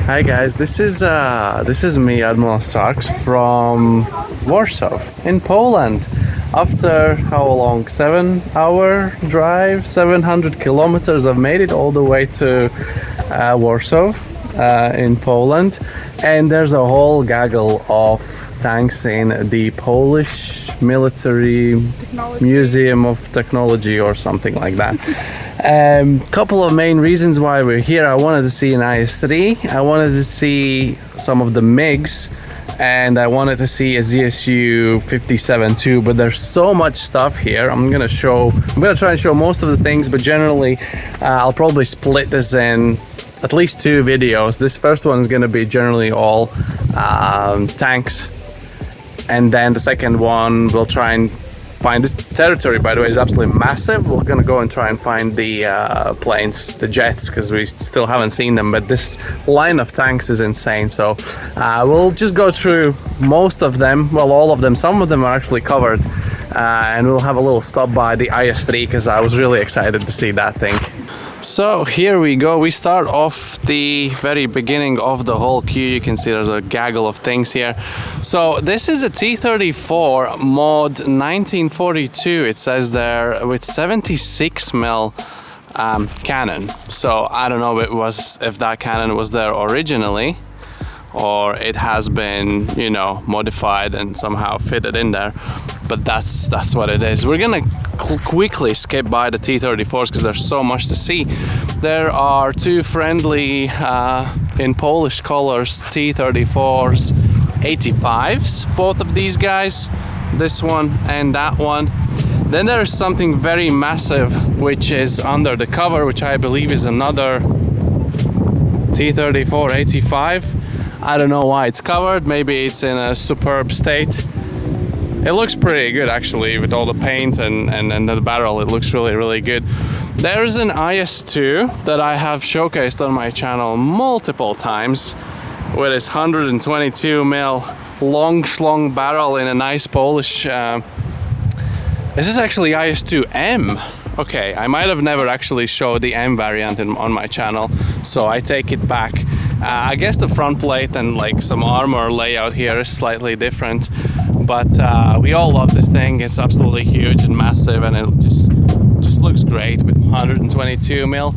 Hi guys, this is me, Admiral from Warsaw in Poland. After how long? 7-hour drive, 700 kilometers. I've made it all the way to Warsaw in Poland, and there's a whole gaggle of tanks in the Polish Military Museum of Technology or something like that. Couple of main reasons why we're here. I wanted to see an IS-3, I wanted to see some of the MiGs, and I wanted to see a ZSU 57 too, but there's so much stuff here. I'm gonna try and show most of the things, but generally I'll probably split this in at least 2 videos. This first one is gonna be generally all tanks, and then the second one we'll try and find. This territory, by the way, is absolutely massive. We're gonna go and try and find the planes, the jets, because we still haven't seen them, but this line of tanks is insane. So we'll just go through most of them, well, all of them. Some of them are actually covered, and we'll have a little stop by the IS-3 because I was really excited to see that thing. So here we go. We start off the very beginning of the whole queue. You can see there's a gaggle of things here. So this is a T-34 mod 1942. It says there with 76 mil cannon. So I don't know if that cannon was there originally, or it has been, you know, modified and somehow fitted in there, but that's what it is. We're gonna quickly skip by the T-34s because there's so much to see. There are 2 friendly in Polish colors T-34s 85s, both of these guys, this one and that one. Then there's something very massive which is under the cover, which I believe is another T-34 85. I don't know why it's covered. Maybe it's in a superb state. It looks pretty good actually, with all the paint and the barrel. It looks really good. There's an IS-2 that I have showcased on my channel multiple times with its 122 mil long schlong barrel in a nice Polish. This is actually IS-2M. Okay, I might have never actually showed the M variant on my channel, so I take it back. I guess the front plate and like some armor layout here is slightly different, but we all love this thing. It's absolutely huge and massive, and it just looks great with 122 mil.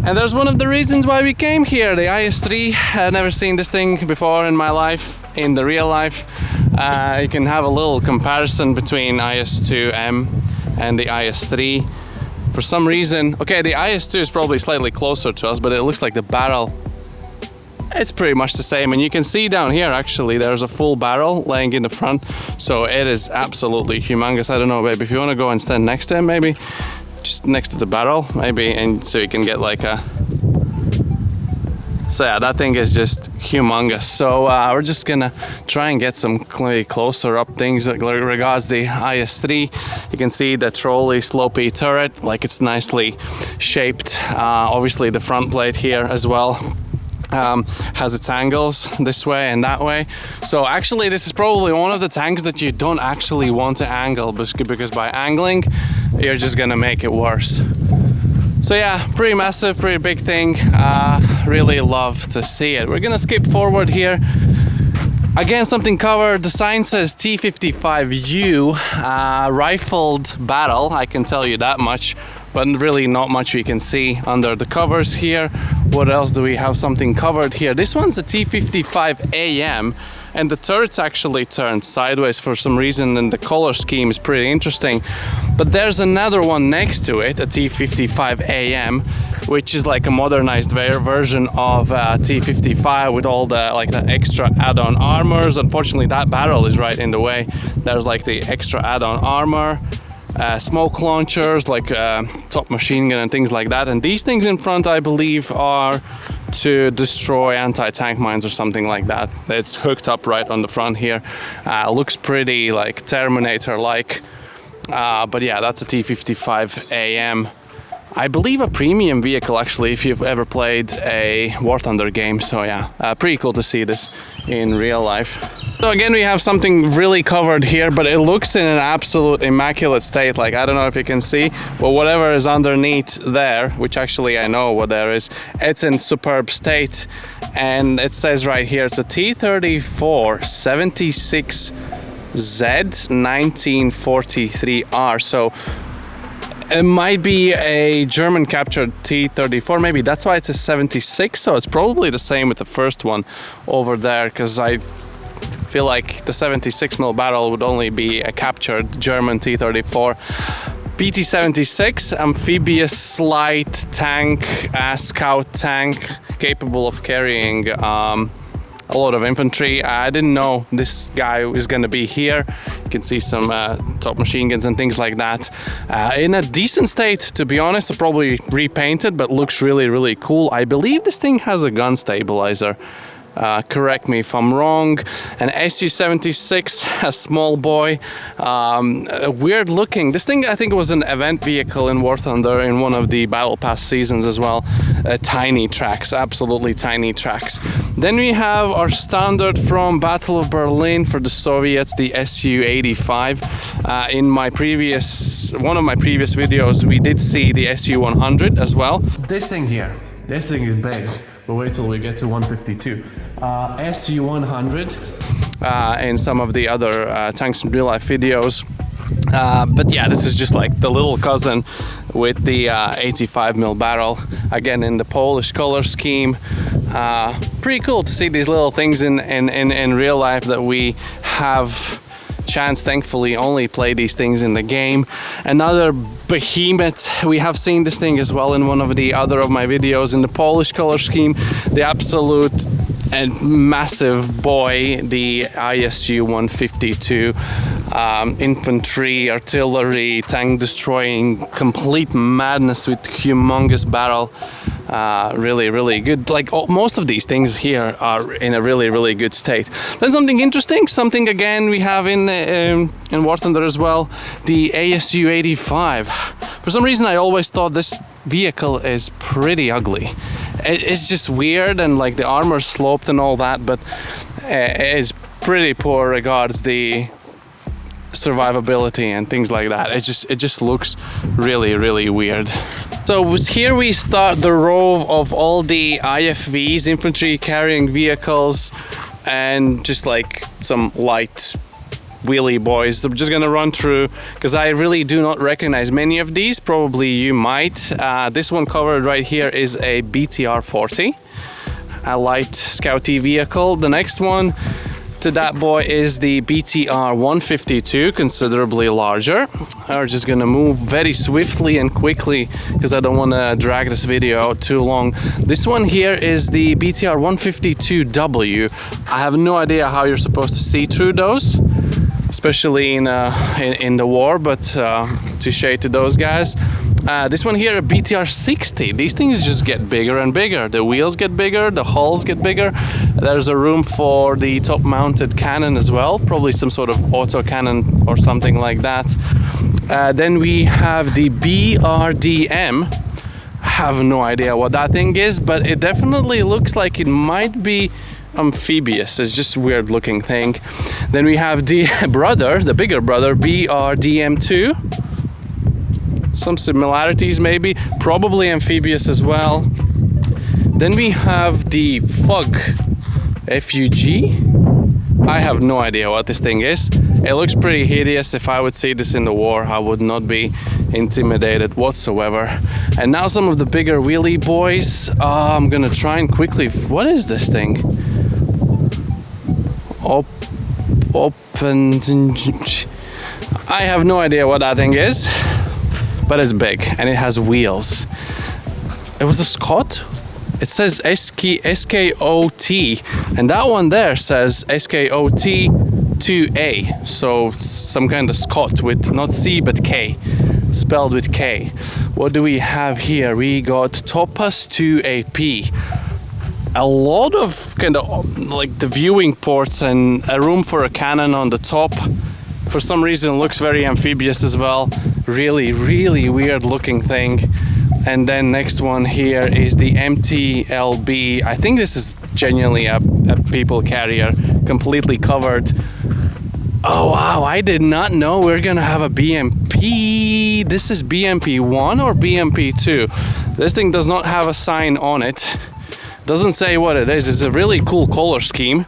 And there's one of the reasons why we came here, the IS-3. I've never seen this thing before in my life, in the real life. You can have a little comparison between IS-2M and the IS-3. For some reason, okay, the IS-2 is probably slightly closer to us, but it looks like the barrel, it's pretty much the same. And you can see down here actually there's a full barrel laying in the front, so it is absolutely humongous. I don't know, babe, if you want to go and stand next to him, maybe just next to the barrel, maybe, and so you can get like a, so yeah, that thing is just humongous. So we're just gonna try and get some closer up things regards the IS-3. You can see the trolley slopey turret, like it's nicely shaped. Obviously the front plate here as well has its angles this way and that way. So actually this is probably one of the tanks that you don't actually want to angle, because by angling you're just gonna make it worse. So yeah, pretty massive, pretty big thing. Really love to see it. We're gonna skip forward here. Again, something covered. The sign says T-55U, rifled barrel, I can tell you that much, but really not much we can see under the covers here. What else do we have? Something covered here. This one's a T-55AM, and the turret's actually turned sideways for some reason, and the color scheme is pretty interesting. But there's another one next to it, a T-55AM, which is like a modernized version of T-55 with all the extra add-on armors. Unfortunately, that barrel is right in the way. There's like the extra add-on armor, smoke launchers, like top machine gun and things like that. And these things in front, I believe, are to destroy anti-tank mines or something like that. It's hooked up right on the front here. Looks pretty like Terminator-like. But yeah, that's a T-55AM. I believe a premium vehicle, actually, if you've ever played a War Thunder game. So yeah, pretty cool to see this in real life. So again, we have something really covered here, but it looks in an absolute immaculate state. Like, I don't know if you can see, but whatever is underneath there, which actually I know what there is, it's in superb state. And it says right here, it's a T-34 76Z 1943R. So it might be a German captured T-34, maybe that's why it's a 76, so it's probably the same with the first one over there, because I feel like the 76mm barrel would only be a captured German T-34. PT-76, amphibious light tank, scout tank, capable of carrying a lot of infantry. I didn't know this guy was going to be here. You can see some top machine guns and things like that. In a decent state, to be honest. Probably repainted, but looks really, really cool. I believe this thing has a gun stabilizer. Correct me if I'm wrong. An Su-76, a small boy, weird looking. This thing, I think, was an event vehicle in War Thunder in one of the Battle Pass seasons as well. Tiny tracks, absolutely tiny tracks. Then we have our standard from Battle of Berlin for the Soviets, the Su-85. In my one of my previous videos, we did see the Su-100 as well. This thing here, this thing is big. But wait till we get to 152. Su-100 in some of the other tanks in real life videos. But yeah, this is just like the little cousin with the 85mm barrel, again in the Polish color scheme. Pretty cool to see these little things in real life that we have chance, thankfully, only play these things in the game. Another behemoth, we have seen this thing as well in one of the other of my videos in the Polish color scheme, the absolute and massive boy, the IS-152. Infantry, artillery, tank destroying, complete madness with humongous barrel. Really, really good. Like most of these things here are in a really, really good state. Then something interesting, something again we have in War Thunder as well, the ASU-85. For some reason, I always thought this vehicle is pretty ugly. It's just weird, and like the armor sloped and all that, but it is pretty poor regards the survivability and things like that. It just looks really, really weird. So here we start the row of all the IFVs, infantry carrying vehicles, and just like some light wheelie boys. I'm just gonna run through because I really do not recognize many of these. Probably you might. This one covered right here is a BTR-40, a light scouty vehicle. The next one to that boy is the BTR-152, considerably larger. We're just gonna move very swiftly and quickly because I don't want to drag this video out too long. This one here is the BTR-152W. I have no idea how you're supposed to see through those, especially in the war, but touche to those guys. This one here, a BTR-60. These things just get bigger and bigger. The wheels get bigger, the hulls get bigger. There's a room for the top-mounted cannon as well, probably some sort of auto cannon or something like that. Then we have the BRDM. I have no idea what that thing is, but it definitely looks like it might be amphibious. It's just a weird looking thing. Then we have the brother, the bigger brother, BRDM2. Some similarities maybe, probably amphibious as well. Then we have the FUG, F-U-G. I have no idea what this thing is. It looks pretty hideous. If I would see this in the war, I would not be intimidated whatsoever. And now some of the bigger wheelie boys. I'm gonna try and quickly, what is this thing? Open. I have no idea what that thing is, but it's big and it has wheels. It was a Scot? It says SKOT, and that one there says SKOT-2A, so some kind of Scot with not C but K, spelled with K. What do we have here? We got Topaz 2AP. A lot of kind of like the viewing ports and a room for a cannon on the top. For some reason it looks very amphibious as well. Really, really weird looking thing. And then next one here is the MTLB. I think this is genuinely a people carrier, completely covered. Oh wow, I did not know we're gonna have a BMP. This is BMP 1 or BMP 2. This thing does not have a sign on it. Doesn't say what it is. It's a really cool color scheme.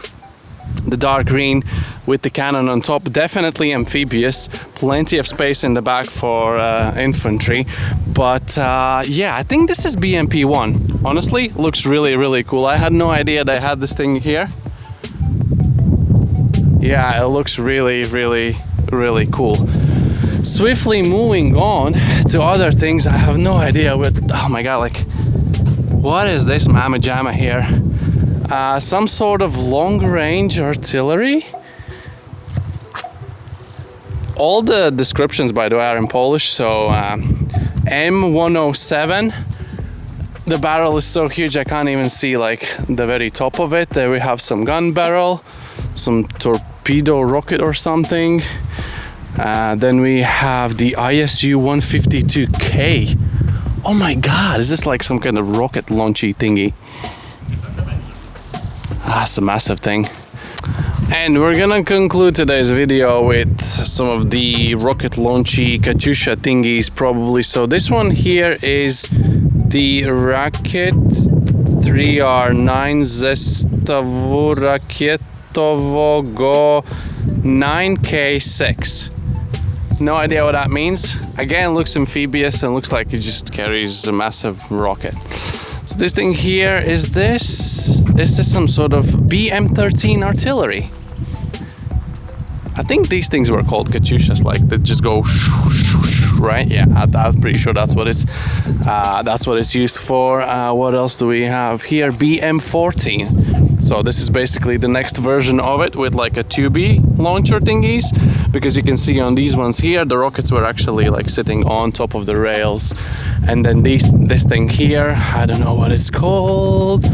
The dark green with the cannon on top, definitely amphibious, plenty of space in the back for infantry. But yeah, I think this is BMP 1. Honestly, looks really cool. I had no idea they had this thing here. Yeah, it looks really cool. Swiftly moving on to other things, I have no idea what, oh my god, like, what is this mamma jamma here? Some sort of long-range artillery. All the descriptions, by the way, are in Polish, so M107. The barrel is so huge I can't even see like the very top of it. There we have some gun barrel, some torpedo rocket or something. Then we have the IS-152K. Oh my god, is this like some kind of rocket launchy thingy? That's a massive thing. And we're gonna conclude today's video with some of the rocket launchy Katyusha thingies probably. So this one here is the Rakiet 3R9 Zestawu Rakietowego 9K6. No idea what that means. Again, looks amphibious and looks like it just carries a massive rocket. So this thing here, is this some sort of BM13 artillery? I think these things were called Katyushas, like they just go right? Yeah, I'm pretty sure that's what it's used for. What else do we have here? BM14. So this is basically the next version of it with like a 2B launcher thingies, because you can see on these ones here the rockets were actually like sitting on top of the rails. And then this thing here, I don't know what it's called,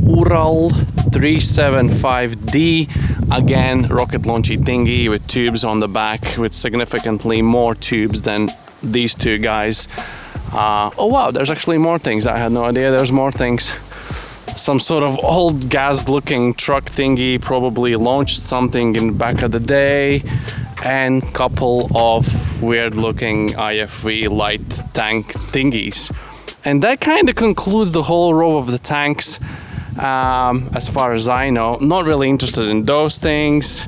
Ural 375D, again rocket launchy thingy with tubes on the back, with significantly more tubes than these two guys. Oh wow, there's actually more things. I had no idea there's more things. Some sort of old gas looking truck thingy, probably launched something in the back of the day, and couple of weird looking IFV light tank thingies. And that kind of concludes the whole row of the tanks, as far as I know. Not really interested in those things.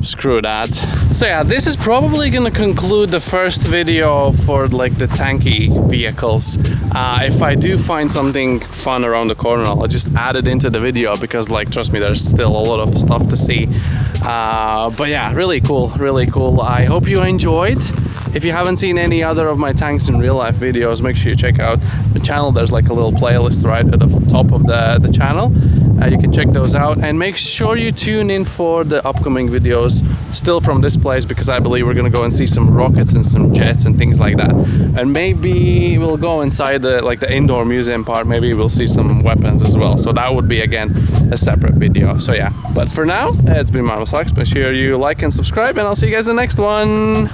Screw that. So yeah, this is probably gonna conclude the first video for like the tanky vehicles. If I do find something fun around the corner, I'll just add it into the video, because like, trust me, there's still a lot of stuff to see. But yeah, really cool. I hope you enjoyed. If you haven't seen any other of my tanks in real life videos, make sure you check out the channel. There's like a little playlist right at the top of the channel. You can check those out, and make sure you tune in for the upcoming videos still from this place, because I believe we're gonna go and see some rockets and some jets and things like that. And maybe we'll go inside the indoor museum part. Maybe we'll see some weapons as well. So that would be again a separate video. So yeah, but for now, it's been Marvel Sucks. Make sure you like and subscribe, and I'll see you guys in the next one.